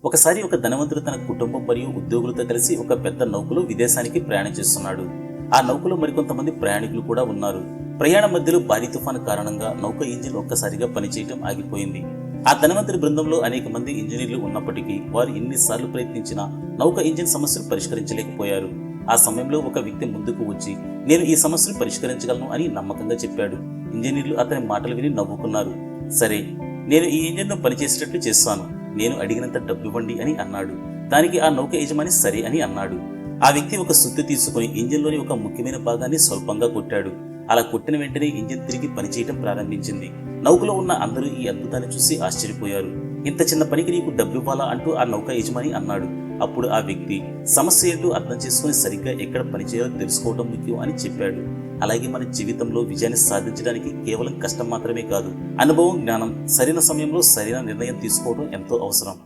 ఒకసారి ఒక ధనవంతుడు తన కుటుంబం మరియు ఉద్యోగులతో కలిసి ఒక పెద్ద నౌకలో విదేశానికి ప్రయాణం చేస్తున్నాడు. ఆ నౌకలో మరికొంతమంది ప్రయాణికులు కూడా ఉన్నారు. ప్రయాణ మధ్యలో భారీ తుఫాను కారణంగా నౌక ఇంజిన్ ఒక్కసారిగా పనిచేయటం ఆగిపోయింది. ఆ ధనవంతుడి బృందంలో అనేక మంది ఇంజనీర్లు ఉన్నప్పటికీ వారు ఎన్నిసార్లు ప్రయత్నించినా నౌక ఇంజిన్ సమస్యను పరిష్కరించలేకపోయారు. ఆ సమయంలో ఒక వ్యక్తి ముందుకు వచ్చి, నేను ఈ సమస్యను పరిష్కరించగలను అని నమ్మకంగా చెప్పాడు. ఇంజనీర్లు అతని మాటలు విని నవ్వుకున్నారు. సరే, నేను ఈ ఇంజిన్ను పనిచేసేటట్లు చేస్తాను, నేను అడిగినంత డబ్బు ఇవ్వండి అని అన్నాడు. దానికి ఆ నౌక యజమాని సరే అని అన్నాడు. ఆ వ్యక్తి ఒక సుత్తి తీసుకుని ఇంజిన్లోని ఒక ముఖ్యమైన భాగాన్ని స్వల్పంగా కొట్టాడు. అలా కొట్టిన వెంటనే ఇంజిన్ తిరిగి పనిచేయటం ప్రారంభించింది. నౌకలో ఉన్న అందరూ ఈ అద్భుతాన్ని చూసి ఆశ్చర్యపోయారు. ఇంత చిన్న పనికి నీకు డబ్బు ఇవ్వాలా అంటూ ఆ నౌక యజమాని అన్నాడు. అప్పుడు ఆ వ్యక్తి సమస్య ఏంటో అర్థం చేసుకుని సరిగ్గా ఎక్కడ పనిచేయాలో తెలుసుకోవడం ముఖ్యం అని చెప్పాడు. అలాగే మన జీవితంలో విజయాన్ని సాధించడానికి కేవలం కష్టం మాత్రమే కాదు, అనుభవం, జ్ఞానం, సరైన సమయంలో సరైన నిర్ణయం తీసుకోవడం ఎంతో అవసరం.